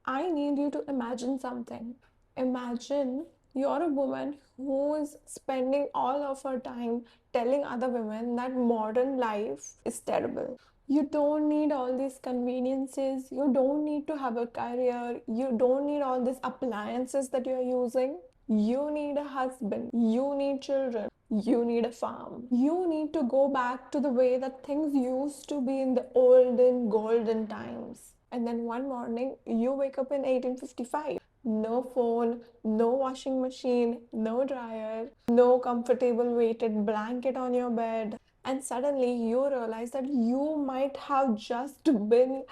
I need you to imagine something. Imagine you're a woman who is spending all of her time telling other women that modern life is terrible. You don't need all these conveniences. You don't need to have a career. You don't need all these appliances that you're using. You need a husband. You need children. You need a farm. You need to go back to the way that things used to be in the olden golden times. And then one morning, you wake up in 1855. No phone, no washing machine, no dryer, no comfortable weighted blanket on your bed. And suddenly you realize that you might have just been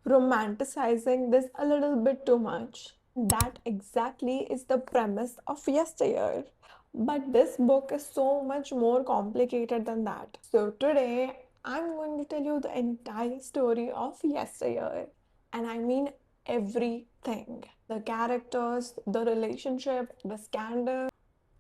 romanticizing this a little bit too much. That exactly is the premise of Yesteryear. But this book is so much more complicated than that. So today I'm going to tell you the entire story of Yesteryear. And I mean everything. The characters, the relationship, the scandal,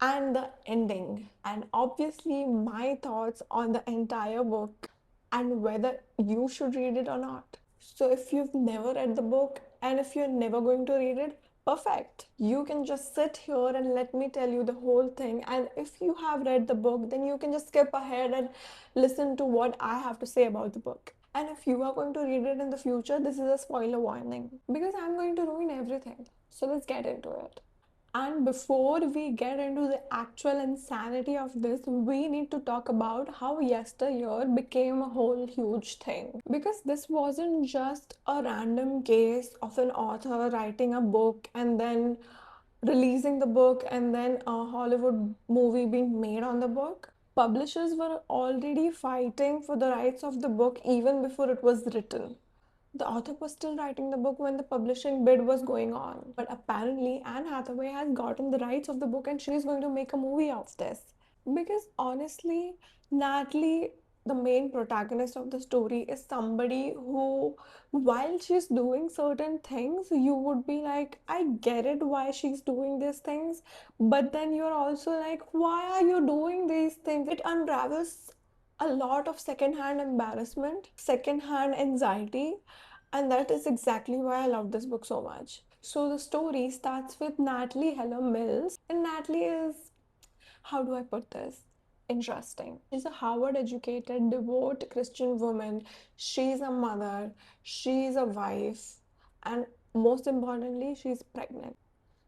and the ending. And obviously my thoughts on the entire book and whether you should read it or not. So if you've never read the book and if you're never going to read it, perfect. You can just sit here and let me tell you the whole thing. And if you have read the book, then you can just skip ahead and listen to what I have to say about the book. And if you are going to read it in the future, this is a spoiler warning because I'm going to ruin everything. So let's get into it. And before we get into the actual insanity of this, we need to talk about how Yesteryear became a whole huge thing. Because this wasn't just a random case of an author writing a book and then releasing the book and then a Hollywood movie being made on the book. Publishers were already fighting for the rights of the book even before it was written. The author was still writing the book when the publishing bid was going on. But apparently, Anne Hathaway has gotten the rights of the book and she's going to make a movie of this. Because honestly, Natalie, the main protagonist of the story, is somebody who, while she's doing certain things, you would be like, I get it why she's doing these things. But then you're also like, why are you doing these things? It unravels a lot of secondhand embarrassment, secondhand anxiety, and that is exactly why I love this book so much. So the story starts with Natalie Heller Mills, and Natalie is, how do I put this? Interesting. She's a Harvard educated, devout Christian woman. She's a mother, she's a wife, and most importantly, she's pregnant.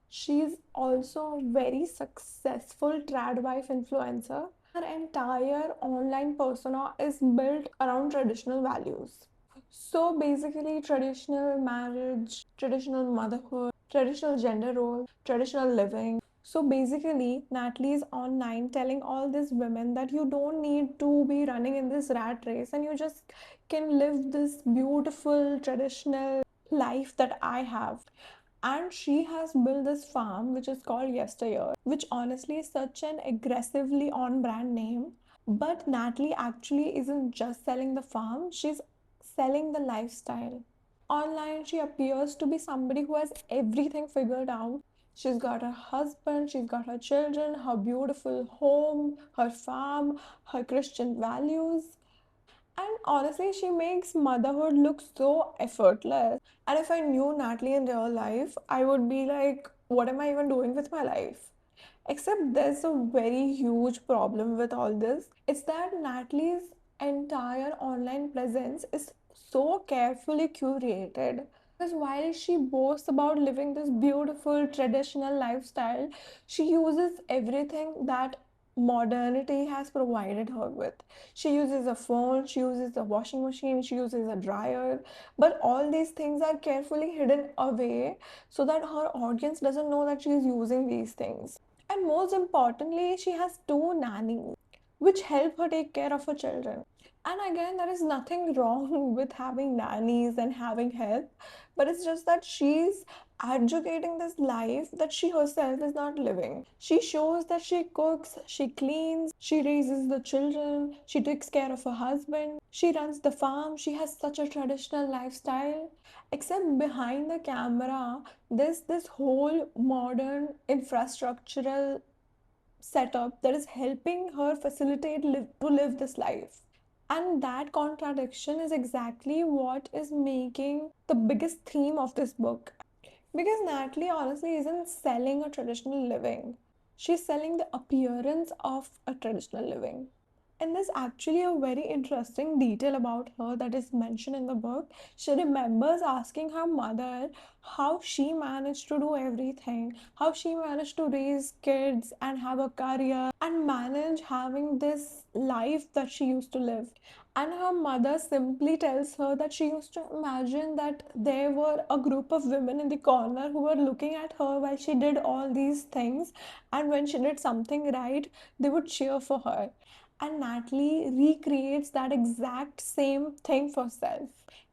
She's also a very successful trad wife influencer. Her entire online persona is built around traditional values. So basically, traditional marriage, traditional motherhood, traditional gender role, traditional living. So basically, Natalie is online telling all these women that you don't need to be running in this rat race and you just can live this beautiful traditional life that I have. And she has built this farm which is called Yesteryear, which honestly is such an aggressively on brand name. But Natalie actually isn't just selling the farm, she's selling the lifestyle. Online, she appears to be somebody who has everything figured out. She's got her husband, she's got her children, her beautiful home, her farm, her Christian values. And honestly, she makes motherhood look so effortless. And if I knew Natalie in real life, I would be like, what am I even doing with my life? Except there's a very huge problem with all this. It's that Natalie's entire online presence is so carefully curated. Because while she boasts about living this beautiful traditional lifestyle, she uses everything that modernity has provided her with. She uses a phone, she uses a washing machine, she uses a dryer, but all these things are carefully hidden away so that her audience doesn't know that she is using these things. And most importantly, she has two nannies which help her take care of her children. And again, there is nothing wrong with having nannies and having help, but it's just that she's advocating this life that she herself is not living. She shows that she cooks, she cleans, she raises the children, she takes care of her husband, she runs the farm, she has such a traditional lifestyle. Except behind the camera, there's this whole modern infrastructural setup that is helping her facilitate to live this life. And that contradiction is exactly what is making the biggest theme of this book. Because Natalie honestly isn't selling a traditional living. She's selling the appearance of a traditional living. And there's actually a very interesting detail about her that is mentioned in the book. She remembers asking her mother how she managed to do everything, how she managed to raise kids and have a career and manage having this life that she used to live. And her mother simply tells her that she used to imagine that there were a group of women in the corner who were looking at her while she did all these things. And when she did something right, they would cheer for her. And Natalie recreates that exact same thing for herself.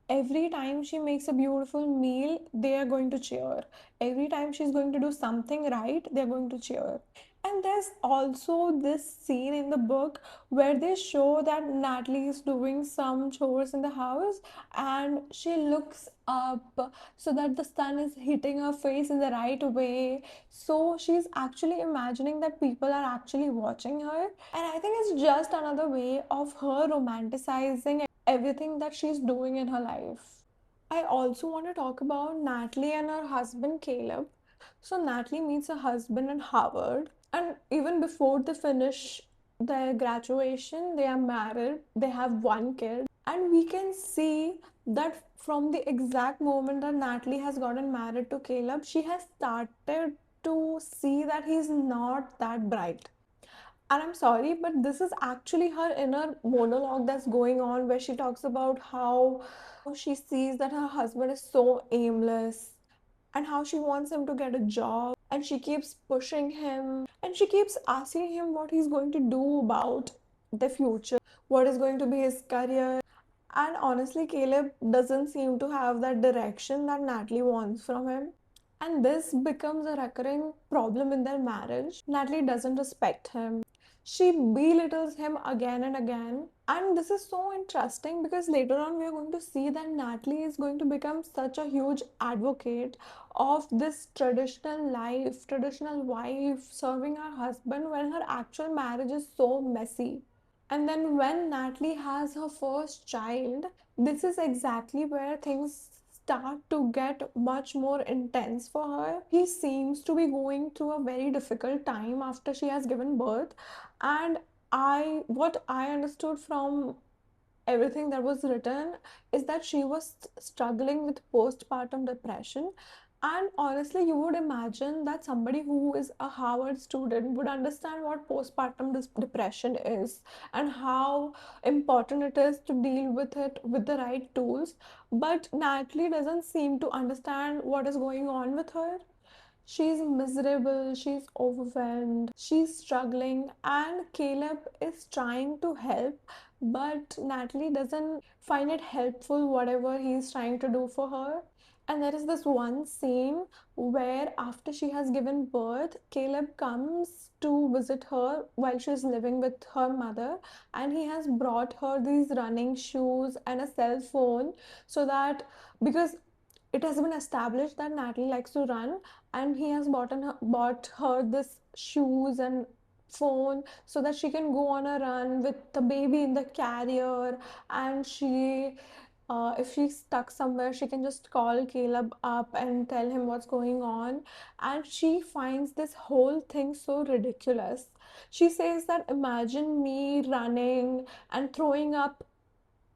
Every time she makes a beautiful meal, they are going to cheer. Every time she's going to do something right, they're going to cheer. And there's also this scene in the book where they show that Natalie is doing some chores in the house and she looks up so that the sun is hitting her face in the right way. So she's actually imagining that people are actually watching her. And I think it's just another way of her romanticizing everything that she's doing in her life. I also want to talk about Natalie and her husband Caleb. So Natalie meets her husband at Harvard, and even before they finish their graduation, they are married, they have one kid, and we can see that from the exact moment that Natalie has gotten married to Caleb, she has started to see that he's not that bright. And I'm sorry, but this is actually her inner monologue that's going on where she talks about how she sees that her husband is so aimless and how she wants him to get a job and she keeps pushing him and she keeps asking him what he's going to do about the future, what is going to be his career. And honestly, Caleb doesn't seem to have that direction that Natalie wants from him. And this becomes a recurring problem in their marriage. Natalie doesn't respect him. She belittles him again and again. And this is so interesting because later on we are going to see that Natalie is going to become such a huge advocate of this traditional life, traditional wife serving her husband when her actual marriage is so messy. And then when Natalie has her first child, this is exactly where things start to get much more intense for her. He seems to be going through a very difficult time after she has given birth. And what I understood from everything that was written is that she was struggling with postpartum depression. And honestly, you would imagine that somebody who is a Harvard student would understand what postpartum depression is and how important it is to deal with it with the right tools. But Natalie doesn't seem to understand what is going on with her. She's miserable, she's overwhelmed, she's struggling, and Caleb is trying to help, but Natalie doesn't find it helpful, whatever he's trying to do for her. And there is this one scene where, after she has given birth, Caleb comes to visit her while she's living with her mother, and he has brought her these running shoes and a cell phone so that because it has been established that Natalie likes to run, and he has bought her this shoes and phone so that she can go on a run with the baby in the carrier. And if she's stuck somewhere, she can just call Caleb up and tell him what's going on. And she finds this whole thing so ridiculous. She says that imagine me running and throwing up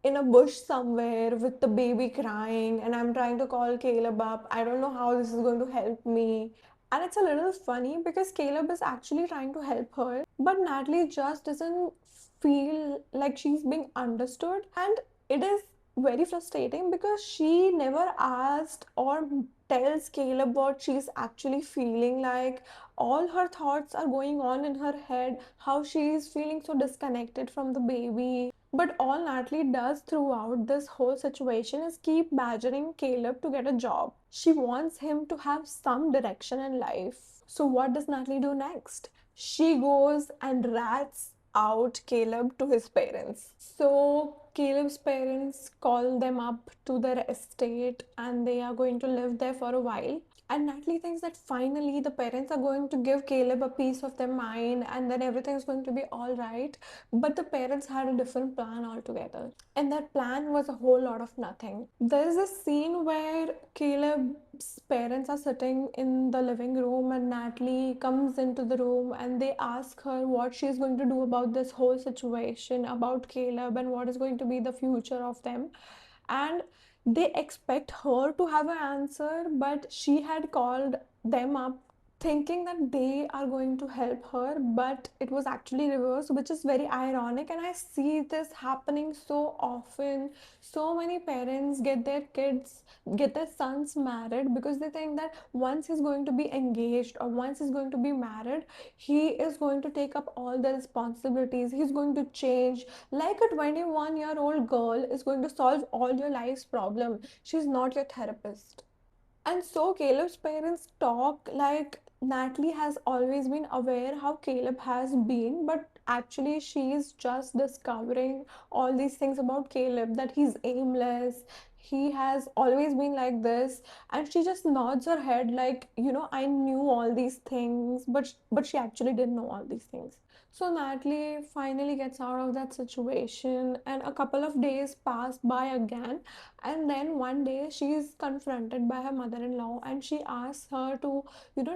in a bush somewhere with the baby crying, and I'm trying to call Caleb up. I don't know how this is going to help me. And it's a little funny because Caleb is actually trying to help her, but Natalie just doesn't feel like she's being understood. And it is very frustrating because she never asked or tells Caleb what she's actually feeling like. All her thoughts are going on in her head, how she's feeling so disconnected from the baby. But all Natalie does throughout this whole situation is keep badgering Caleb to get a job. She wants him to have some direction in life. So, what does Natalie do next? She goes and rats out Caleb to his parents. So, Caleb's parents call them up to their estate and they are going to live there for a while. And Natalie thinks that finally the parents are going to give Caleb a piece of their mind and then everything is going to be all right. But the parents had a different plan altogether. And that plan was a whole lot of nothing. There's a scene where Caleb's parents are sitting in the living room and Natalie comes into the room and they ask her what she's going to do about this whole situation, about Caleb, and what is going to be the future of them. And they expect her to have an answer, but she had called them up thinking that they are going to help her, but it was actually reversed, which is very ironic. And I see this happening so often. So many parents get their sons married because they think that once he's going to be engaged or once he's going to be married, he is going to take up all the responsibilities, he's going to change. Like a 21-year-old girl is going to solve all your life's problem. She's not your therapist. And so Caleb's parents talk like Natalie has always been aware how Caleb has been, but actually she's just discovering all these things about Caleb, that he's aimless, he has always been like this, and she just nods her head like, I knew all these things, but she actually didn't know all these things. So Natalie finally gets out of that situation, and a couple of days pass by again. And then one day she is confronted by her mother in law, and she asks her to,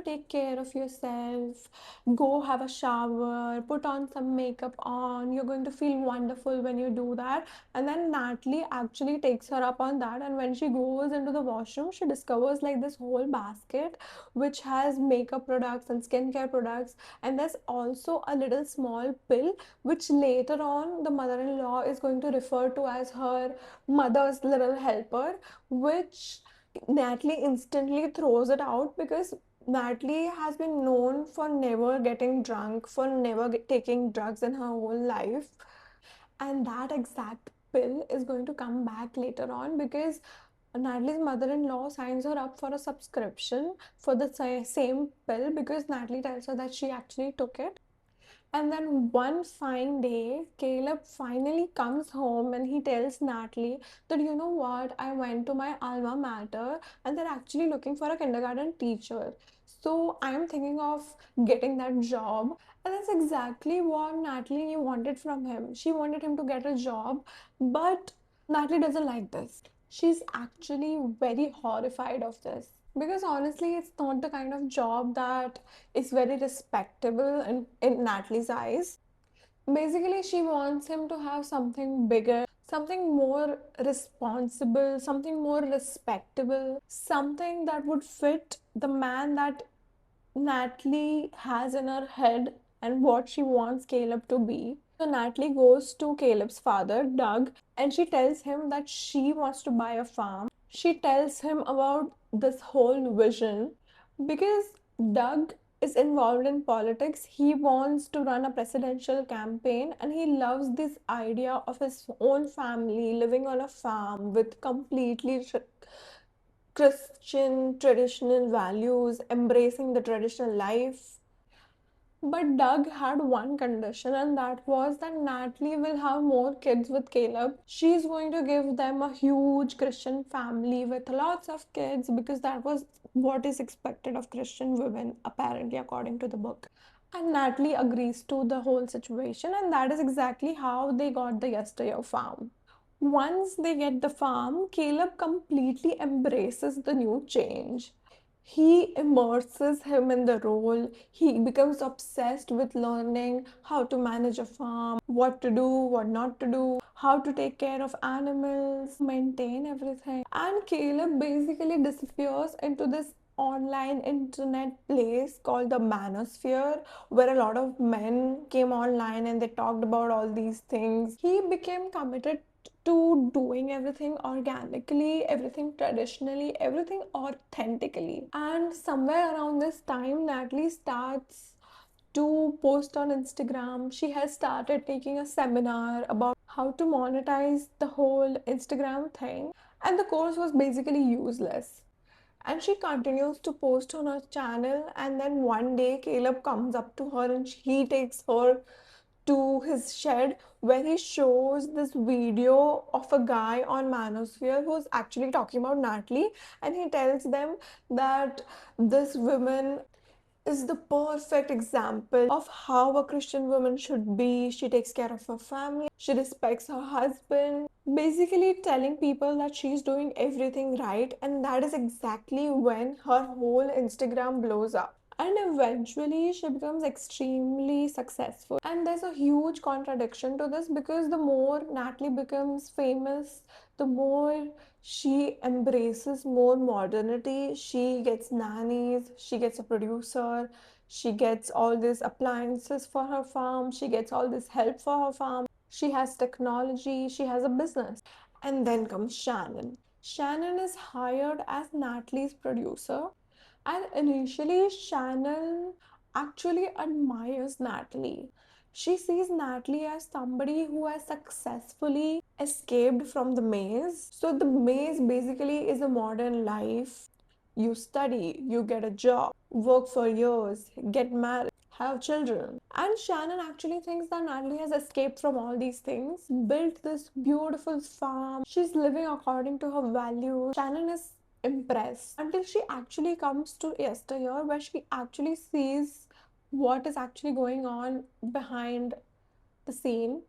take care of yourself, go have a shower, put on some makeup on. You're going to feel wonderful when you do that. And then Natalie actually takes her up on that. And when she goes into the washroom, she discovers like this whole basket which has makeup products and skincare products. And there's also a little small pill which later on the mother in law is going to refer to as her mother's little helper, which Natalie instantly throws it out because Natalie has been known for never getting drunk, for never taking drugs in her whole life. And that exact pill is going to come back later on because Natalie's mother in law signs her up for a subscription for the same pill because Natalie tells her that she actually took it. And then one fine day, Caleb finally comes home and he tells Natalie that, you know what, I went to my alma mater and they're actually looking for a kindergarten teacher. So I'm thinking of getting that job. And that's exactly what Natalie wanted from him. She wanted him to get a job, but Natalie doesn't like this. She's actually very horrified of this because honestly, it's not the kind of job that is very respectable in Natalie's eyes. Basically, she wants him to have something bigger, something more responsible, something more respectable, something that would fit the man that Natalie has in her head and what she wants Caleb to be. So Natalie goes to Caleb's father, Doug, and she tells him that she wants to buy a farm. She tells him about this whole vision because Doug is involved in politics. He wants to run a presidential campaign and he loves this idea of his own family living on a farm with completely Christian traditional values, embracing the traditional life. But Doug had one condition, and that was that Natalie will have more kids with Caleb. She's going to give them a huge Christian family with lots of kids because that was what is expected of Christian women, apparently, according to the book. And Natalie agrees to the whole situation, and that is exactly how they got the Yesteryear farm. Once they get the farm, Caleb completely embraces the new change. He immerses him in the role. He becomes obsessed with learning how to manage a farm, what to do, what not to do, how to take care of animals, maintain everything. And Caleb basically disappears into this online internet place called the Manosphere, where a lot of men came online and they talked about all these things. He became committed to doing everything organically, everything traditionally, everything authentically. And somewhere around this time, Natalie starts to post on Instagram. She has started taking a seminar about how to monetize the whole Instagram thing. And the course was basically useless. And she continues to post on her channel. And then one day, Caleb comes up to her and he takes her to his shed where he shows this video of a guy on Manosphere who's actually talking about Natalie, and he tells them that this woman is the perfect example of how a Christian woman should be. She takes care of her family, she respects her husband, basically telling people that she's doing everything right, and that is exactly when her whole Instagram blows up. And eventually, she becomes extremely successful. And there's a huge contradiction to this because the more Natalie becomes famous, the more she embraces more modernity. She gets nannies, she gets a producer, she gets all these appliances for her farm, she gets all this help for her farm, she has technology, she has a business. And then comes Shannon. Shannon is hired as Natalie's producer, and initially, Shannon actually admires Natalie. She sees Natalie as somebody who has successfully escaped from the maze. So, the maze basically is a modern life. You study, you get a job, work for years, get married, have children. And Shannon actually thinks that Natalie has escaped from all these things, built this beautiful farm. She's living according to her values. Shannon is impressed until she actually comes to Yesteryear, where she actually sees what is actually going on behind the scene.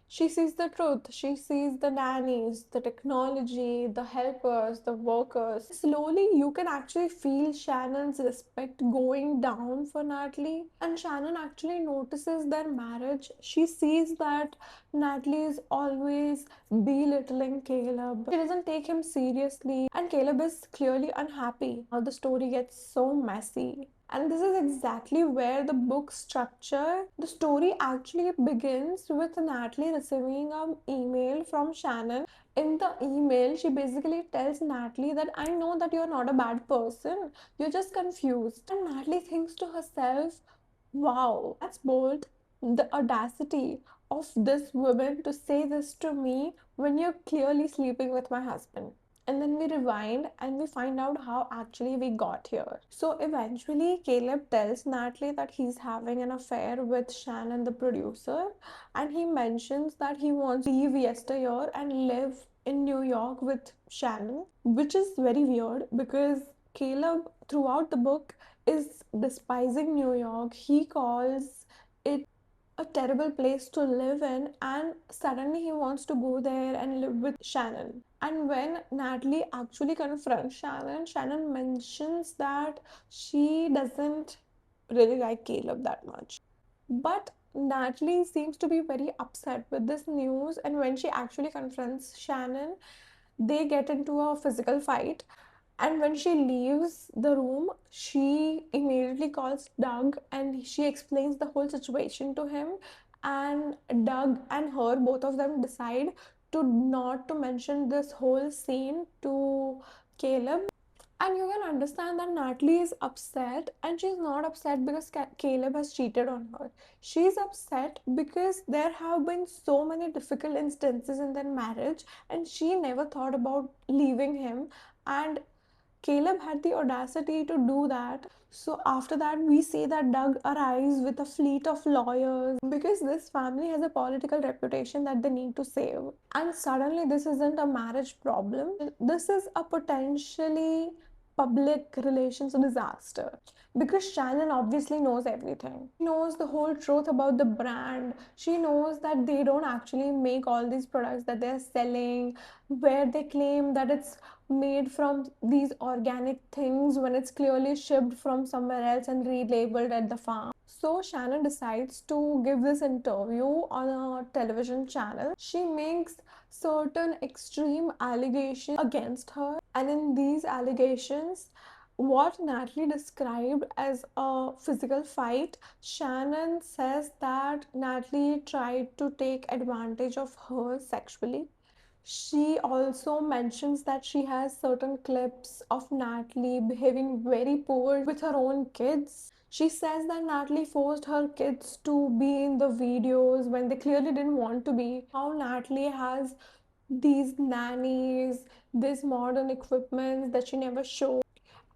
She sees the truth. She sees the nannies, the technology, the helpers, the workers. Slowly, you can actually feel Shannon's respect going down for Natalie. And Shannon actually notices their marriage. She sees that Natalie is always belittling Caleb. She doesn't take him seriously. And Caleb is clearly unhappy. Now the story gets so messy. And this is exactly where the book structure, the story actually begins with Natalie receiving an email from Shannon. In the email, she basically tells Natalie that I know that you're not a bad person, you're just confused. And Natalie thinks to herself, wow, that's bold. The audacity of this woman to say this to me when you're clearly sleeping with my husband. And then we rewind and we find out how actually we got here. So eventually, Caleb tells Natalie that he's having an affair with Shannon, the producer, and he mentions that he wants to leave Yesteryear and live in New York with Shannon, which is very weird because Caleb, throughout the book, is despising New York. He calls it a terrible place to live in, and suddenly he wants to go there and live with Shannon. And when Natalie actually confronts Shannon, Shannon mentions that she doesn't really like Caleb that much. But Natalie seems to be very upset with this news, and when she actually confronts Shannon, they get into a physical fight. And when she leaves the room, she immediately calls Doug and she explains the whole situation to him. And Doug and her, both of them, decide to not to mention this whole scene to Caleb. And you can understand that Natalie is upset, and she's not upset because Caleb has cheated on her. She's upset because there have been so many difficult instances in their marriage, and she never thought about leaving him. And Caleb had the audacity to do that. So after that, we see that Doug arrives with a fleet of lawyers because this family has a political reputation that they need to save. And suddenly, this isn't a marriage problem. This is a potentially public relations disaster because Shannon obviously knows everything. She knows the whole truth about the brand. She knows that they don't actually make all these products that they're selling, where they claim that it's made from these organic things when it's clearly shipped from somewhere else and relabeled at the farm. So Shannon decides to give this interview on a television channel. She makes certain extreme allegations against her, and in these allegations, what Natalie described as a physical fight, Shannon says that Natalie tried to take advantage of her sexually. She also mentions that she has certain clips of Natalie behaving very poor with her own kids. She says that Natalie forced her kids to be in the videos when they clearly didn't want to be. How Natalie has these nannies, this modern equipment that she never showed.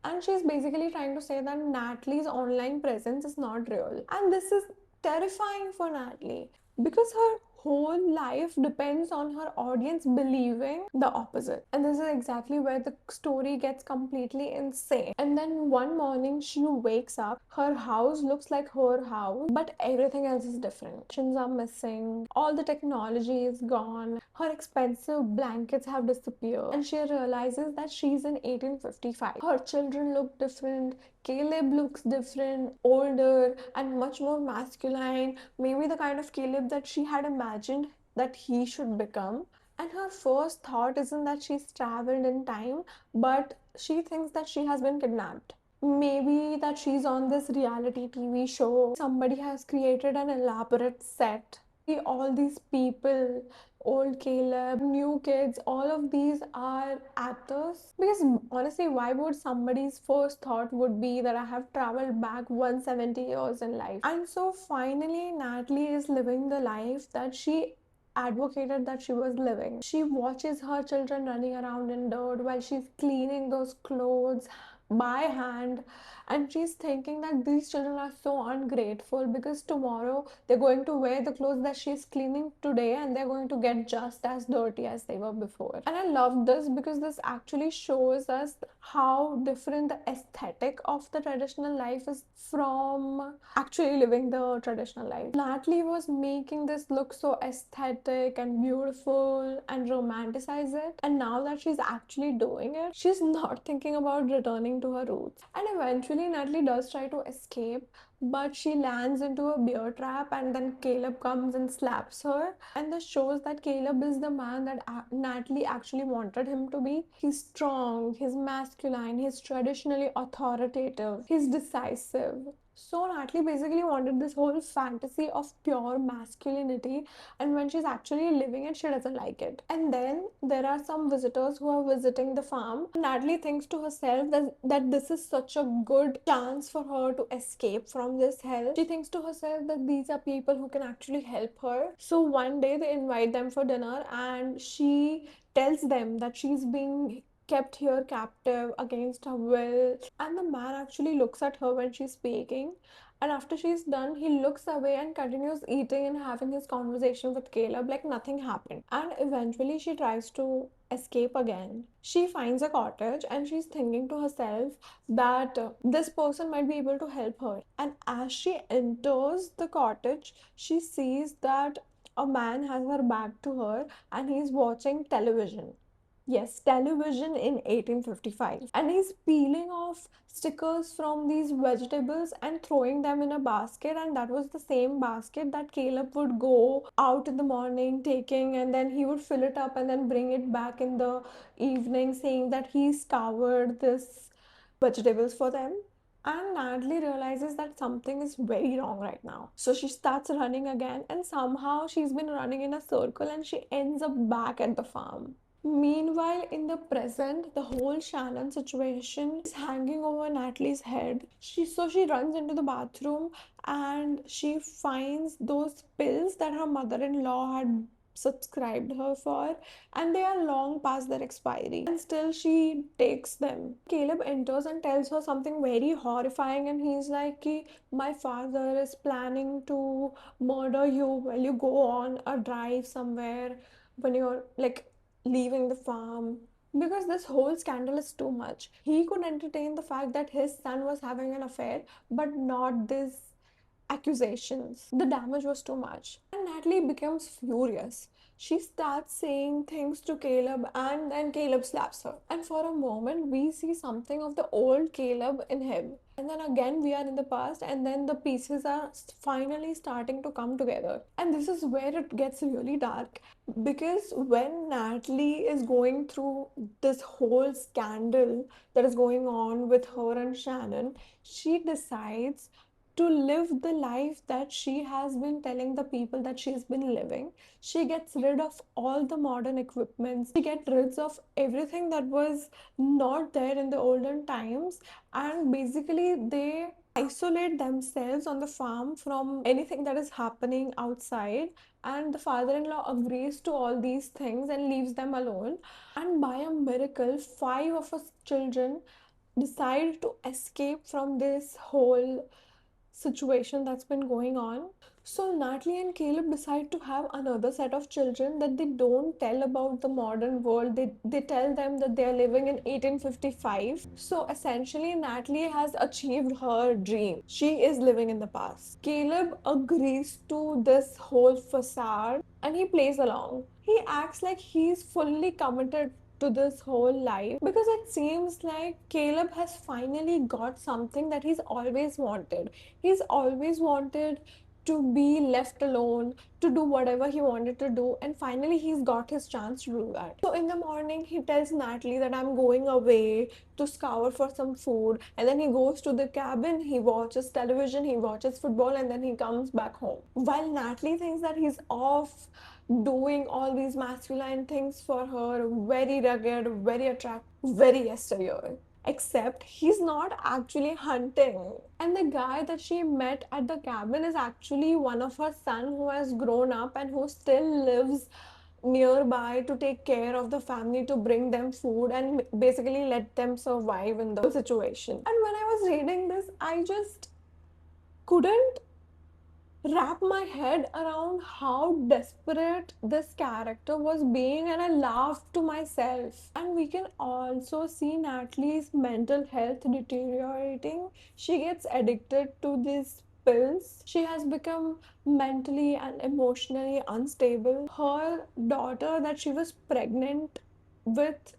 And she's basically trying to say that Natalie's online presence is not real. And this is terrifying for Natalie because her whole life depends on her audience believing the opposite. And this is exactly where the story gets completely insane. And then one morning she wakes up, her house looks like her house, but everything else is different. Cushions are missing, all the technology is gone, her expensive blankets have disappeared, and she realizes that she's in 1855. Her children look different, Caleb looks different, older, and much more masculine, maybe the kind of Caleb that she had imagined that he should become. And her first thought isn't that she's traveled in time, but she thinks that she has been kidnapped. Maybe that she's on this reality TV show. Somebody has created an elaborate set. All these people, old Caleb, new kids, all of these are actors. Because honestly, why would somebody's first thought would be that I have traveled back 170 years in life? And so finally, Natalie is living the life that she advocated that she was living. She watches her children running around in dirt while she's cleaning those clothes by hand, and she's thinking that these children are so ungrateful because tomorrow they're going to wear the clothes that she's cleaning today and they're going to get just as dirty as they were before. And I love this because this actually shows us how different the aesthetic of the traditional life is from actually living the traditional life. Natalie was making this look so aesthetic and beautiful and romanticize it, and now that she's actually doing it, she's not thinking about returning to her roots. And eventually Natalie does try to escape, but she lands into a bear trap, and then Caleb comes and slaps her. And this shows that Caleb is the man that Natalie actually wanted him to be. He's strong, he's masculine, he's traditionally authoritative, he's decisive. So Natalie basically wanted this whole fantasy of pure masculinity, and when she's actually living it, she doesn't like it. And then there are some visitors who are visiting the farm. Natalie thinks to herself that this is such a good chance for her to escape from this hell. She thinks to herself that these are people who can actually help her. So one day they invite them for dinner, and she tells them that she's being kept here captive against her will. And the man actually looks at her when she's speaking. And after she's done, he looks away and continues eating and having his conversation with Caleb like nothing happened. And eventually, she tries to escape again. She finds a cottage and she's thinking to herself that this person might be able to help her. And as she enters the cottage, she sees that a man has her back to her and he's watching television. Yes, television in 1855. And he's peeling off stickers from these vegetables and throwing them in a basket. And that was the same basket that Caleb would go out in the morning taking, and then he would fill it up and then bring it back in the evening, saying that he scoured this vegetables for them. And Natalie realizes that something is very wrong right now. So she starts running again, and somehow she's been running in a circle and she ends up back at the farm. Meanwhile, in the present, the whole Shannon situation is hanging over Natalie's head. She runs into the bathroom and she finds those pills that her mother-in-law had subscribed her for, and they are long past their expiry, and still she takes them. Caleb enters and tells her something very horrifying, and he's like, my father is planning to murder you while you go on a drive somewhere when you're like leaving the farm, because this whole scandal is too much. He could entertain the fact that his son was having an affair, but not this accusations. The damage was too much. And Natalie becomes furious. She starts saying things to Caleb, and then Caleb slaps her. And for a moment, we see something of the old Caleb in him. And then again, we are in the past, and then the pieces are finally starting to come together. And this is where it gets really dark, because when Natalie is going through this whole scandal that is going on with her and Shannon, she decides to live the life that she has been telling the people that she's been living. She gets rid of all the modern equipments. She gets rid of everything that was not there in the olden times, and basically they isolate themselves on the farm from anything that is happening outside. And the father-in-law agrees to all these things and leaves them alone. And by a miracle, five of us children decide to escape from this whole situation that's been going on. So Natalie and Caleb decide to have another set of children that they don't tell about the modern world. They tell them that they are living in 1855. So essentially Natalie has achieved her dream. She is living in the past. Caleb agrees to this whole facade and he plays along. He acts like he's fully committed to this whole life because it seems like Caleb has finally got something that he's always wanted. He's always wanted to be left alone, to do whatever he wanted to do, and finally he's got his chance to do that. So in the morning, he tells Natalie that I'm going away to scour for some food, and then he goes to the cabin, he watches television, he watches football, and then he comes back home. While Natalie thinks that he's off doing all these masculine things for her, very rugged, very attractive, very yesteryear. Except he's not actually hunting. And the guy that she met at the cabin is actually one of her son who has grown up and who still lives nearby to take care of the family, to bring them food and basically let them survive in the situation. And when I was reading this, I just couldn't wrap my head around how desperate this character was being, and I laughed to myself. And we can also see Natalie's mental health deteriorating. She gets addicted to these pills. She has become mentally and emotionally unstable. Her daughter that she was pregnant with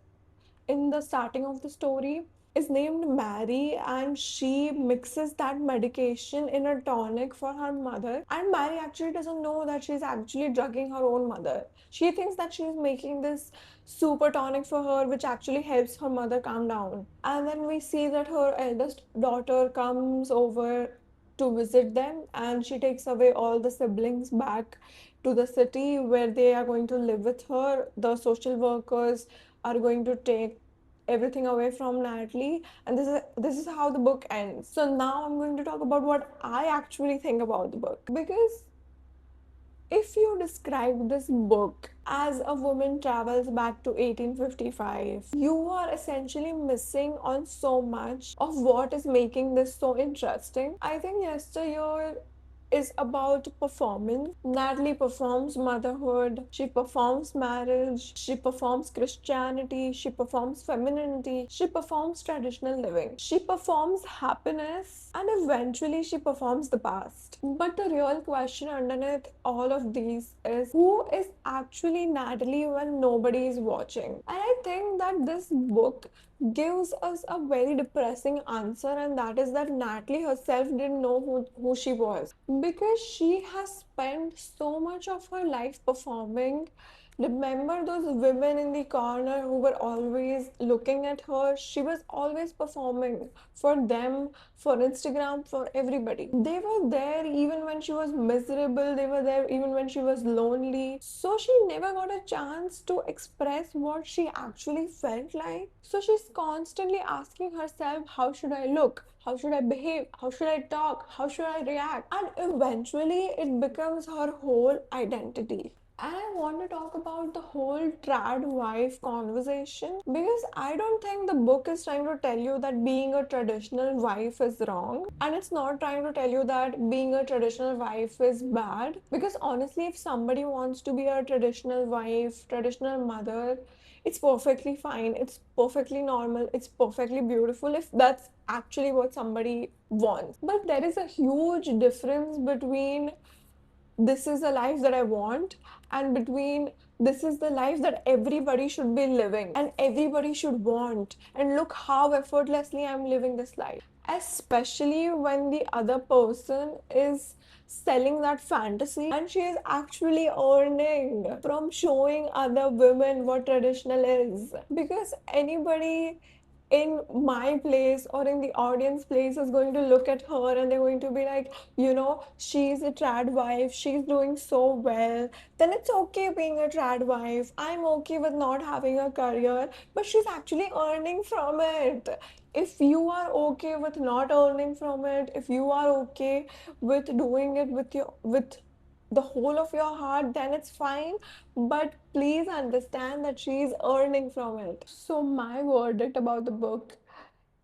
in the starting of the story is named Mary, and she mixes that medication in a tonic for her mother. And Mary actually doesn't know that she's actually drugging her own mother. She thinks that she's making this super tonic for her, which actually helps her mother calm down. And then we see that her eldest daughter comes over to visit them, and she takes away all the siblings back to the city where they are going to live with her. The social workers are going to take everything away from Natalie, and this is how the book ends. So now I'm going to talk about what I actually think about the book, because if you describe this book as a woman travels back to 1855, you are essentially missing on so much of what is making this so interesting. I think Yesteryear is about performance. Natalie performs motherhood, she performs marriage, she performs Christianity, she performs femininity, she performs traditional living, she performs happiness, and eventually she performs the past. But the real question underneath all of these is, who is actually Natalie when nobody is watching? And I think that this book gives us a very depressing answer, and that is that Natalie herself didn't know who she was, because she has spent so much of her life performing. Remember those women in the corner who were always looking at her? She was always performing for them, for Instagram, for everybody. They were there even when she was miserable, they were there even when she was lonely. So she never got a chance to express what she actually felt like. So she's constantly asking herself, how should I look? How should I behave? How should I talk? How should I react? And eventually it becomes her whole identity. And I want to talk about the whole trad wife conversation, because I don't think the book is trying to tell you that being a traditional wife is wrong, and it's not trying to tell you that being a traditional wife is bad. Because honestly, if somebody wants to be a traditional wife, traditional mother, it's perfectly fine, it's perfectly normal, it's perfectly beautiful if that's actually what somebody wants. But there is a huge difference between this is the life that I want, and between this is the life that everybody should be living and everybody should want. And look how effortlessly I'm living this life. Especially when the other person is selling that fantasy and she is actually earning from showing other women what traditional is. Because anybody in my place or in the audience place is going to look at her and they're going to be like, she's a trad wife, she's doing so well, then it's okay being a trad wife. I'm okay with not having a career, but she's actually earning from it. If you are okay with not earning from it, if you are okay with doing it with the whole of your heart, then it's fine. But please understand that she's earning from it. So, my verdict about the book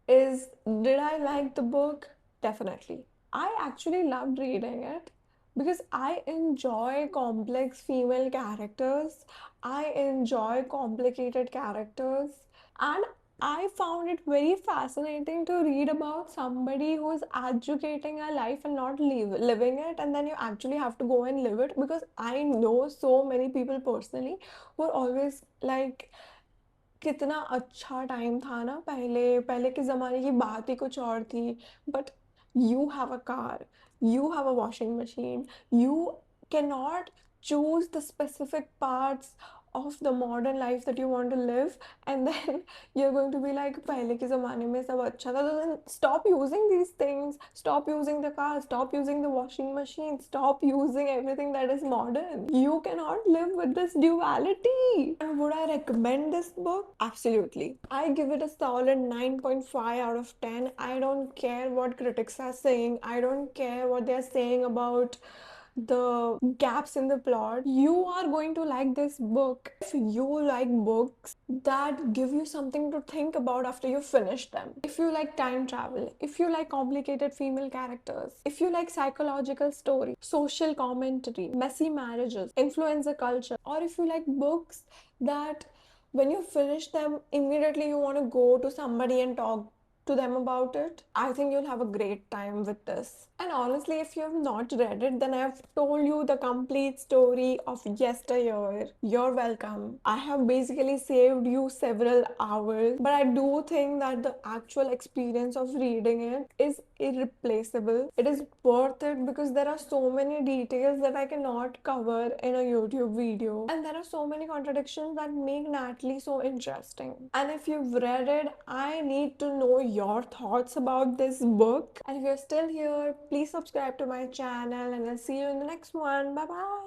is, did I like the book? Definitely. I actually loved reading it because I enjoy complex female characters. I enjoy complicated characters. And I found it very fascinating to read about somebody who is educating a life and not living it, and then you actually have to go and live it. Because I know so many people personally who are always like, कितना अच्छा time था ना पहले पहले के ज़माने की बात ही कुछ और थी but you have a car, you have a washing machine, you cannot choose the specific parts of the modern life that you want to live, and then you're going to be like पहले के ज़माने में सब अच्छा था. So then stop using these things, stop using the car, stop using the washing machine, stop using everything that is modern. You cannot live with this duality. And would I recommend this book? Absolutely. I give it a solid 9.5 out of 10. I don't care what critics are saying. I don't care what they're saying about the gaps in the plot. You are going to like this book if you like books that give you something to think about after you finish them. If you like time travel, if you like complicated female characters, if you like psychological story, social commentary, messy marriages, influencer culture, or if you like books that when you finish them immediately you want to go to somebody and talk to them about it, I think you'll have a great time with this. And honestly, if you have not read it, then I have told you the complete story of Yesteryear. You're welcome. I have basically saved you several hours, but I do think that the actual experience of reading it is irreplaceable. It is worth it because there are so many details that I cannot cover in a YouTube video, and there are so many contradictions that make Natalie so interesting. And if you've read it, I need to know your thoughts about this book. And if you're still here, please subscribe to my channel, and I'll see you in the next one. Bye bye.